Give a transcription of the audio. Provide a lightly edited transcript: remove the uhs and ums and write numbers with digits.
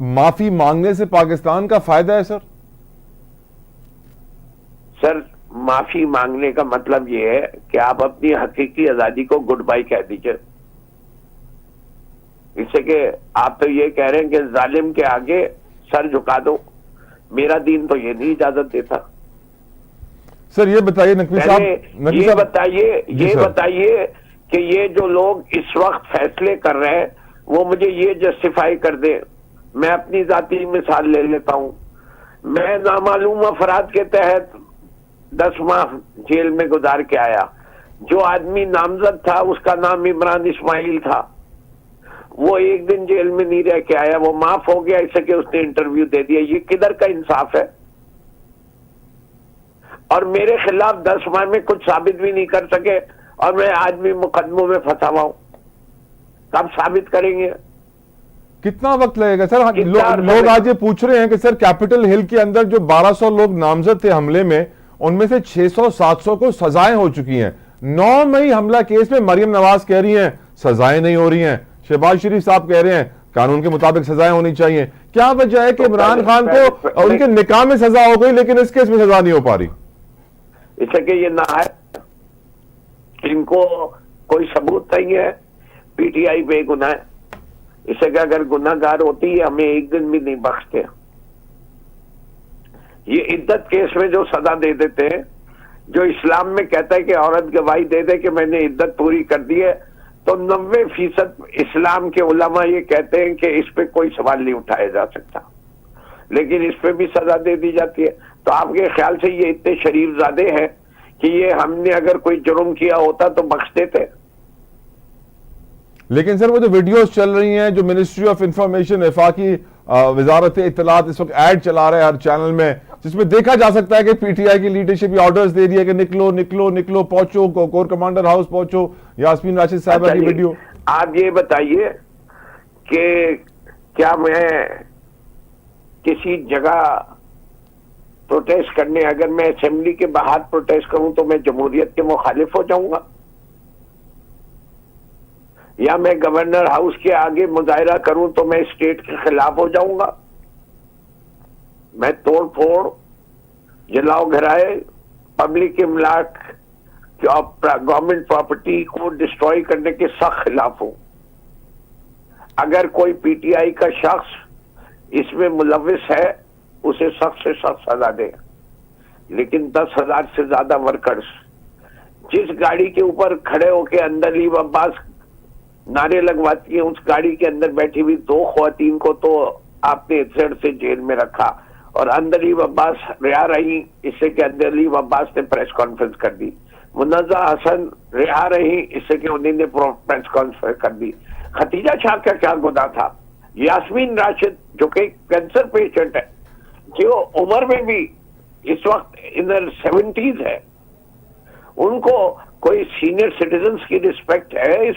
معافی مانگنے سے پاکستان کا فائدہ ہے سر؟ سر معافی مانگنے کا مطلب یہ ہے کہ آپ اپنی حقیقی آزادی کو گڈ بائی کہہ دیجئے. اس سے کہ آپ تو یہ کہہ رہے ہیں کہ ظالم کے آگے سر جھکا دو. میرا دین تو یہ نہیں اجازت دیتا. سر یہ بتائیے نقوی صاحب، یہ بتائیے کہ یہ جو لوگ اس وقت فیصلے کر رہے ہیں وہ مجھے یہ جسٹیفائی کر دیں. میں اپنی ذاتی مثال لے لیتا ہوں. میں نامعلوم افراد کے تحت 10 ماہ جیل میں گزار کے آیا. جو آدمی نامزد تھا اس کا نام عمران اسماعیل تھا. وہ ایک دن جیل میں نہیں رہ کے آیا، وہ معاف ہو گیا اس سے کہ اس نے انٹرویو دے دیا. یہ کدھر کا انصاف ہے؟ اور میرے خلاف 10 ماہ میں کچھ ثابت بھی نہیں کر سکے اور میں آج بھی مقدموں میں پھنسا ہوا ہوں. کب ثابت کریں گے؟ کتنا وقت لگے گا سر؟ لوگ آج یہ پوچھ رہے ہیں کہ سر کیپٹل ہل کے اندر جو 1200 لوگ نامزد تھے حملے میں، ان میں سے 600-700 کو سزائیں ہو چکی ہیں. 9 مئی حملہ کیس میں مریم نواز کہہ رہی ہیں سزائیں نہیں ہو رہی ہیں. شہباز شریف صاحب کہہ رہے ہیں قانون کے مطابق سزائیں ہونی چاہیے. کیا وجہ ہے کہ عمران خان کو ان کے نکاح میں سزا ہو گئی لیکن اس کیس میں سزا نہیں ہو پا رہی؟ اس سے کہ یہ نہ ہے، ان کو کوئی ثبوت نہیں ہے. پی ٹی آئی بے گناہ ہے. اس سے کہ اگر گناہ گار ہوتی ہے ہمیں ایک دن بھی نہیں بخشتے. یہ عدت کیس میں جو سزا دے دیتے ہیں، جو اسلام میں کہتا ہے کہ عورت گواہی دے دے کہ میں نے عدت پوری کر دی ہے، تو 90% اسلام کے علماء یہ کہتے ہیں کہ اس پہ کوئی سوال نہیں اٹھایا جا سکتا، لیکن اس پہ بھی سزا دے دی جاتی ہے. تو آپ کے خیال سے یہ اتنے شریف زادے ہیں کہ یہ ہم نے اگر کوئی جرم کیا ہوتا تو بخش دیتے؟ لیکن سر وہ جو ویڈیوز چل رہی ہیں، جو منسٹری آف انفارمیشن، وفاقی وزارت اطلاعات اس وقت ایڈ چلا رہا ہے ہر چینل میں، جس میں دیکھا جا سکتا ہے کہ پی ٹی آئی کی لیڈرشپ یہ آرڈرز دے دیا کہ نکلو نکلو نکلو، پہنچو کور کمانڈر ہاؤس پہنچو. یاسمین راشد صاحبہ کی ویڈیو. آپ یہ بتائیے کہ کیا میں کسی جگہ پروٹیسٹ کرنے، اگر میں اسمبلی کے باہر پروٹیسٹ کروں تو میں جمہوریت کے مخالف ہو جاؤں گا؟ یا میں گورنر ہاؤس کے آگے مظاہرہ کروں تو میں اسٹیٹ کے خلاف ہو جاؤں گا؟ میں توڑ پھوڑ، جلاؤ گھرائے، پبلک املاک، گورنمنٹ پراپرٹی کو ڈسٹروئی کرنے کے سخت خلاف ہوں. اگر کوئی پی ٹی آئی کا شخص اس میں ملوث ہے اسے سخت سے سخت سزا دے. لیکن 10,000 سے زیادہ ورکرز جس گاڑی کے اوپر کھڑے ہو کے اندرلیب عباس نعرے لگواتی ہیں، اس گاڑی کے اندر بیٹھی ہوئی 2 خواتین کو تو آپ نے زر سے جیل میں رکھا اور اندرلیب عباس رہا رہی. اس سے کہ اندرلیب عباس نے پریس کانفرنس کر دی. منزہ حسن رہا رہی، اس سے کہ انہوں نے پریس کانفرنس کر دی. ختیجہ شاہ کا کیا گناہ تھا؟ یاسمین راشد جو کہ کینسر پیشنٹ ہے، جو عمر میں بھی اس وقت ان 70s ہے، ان کو کوئی سینئر سٹیزنز کی رسپیکٹ ہے؟ اس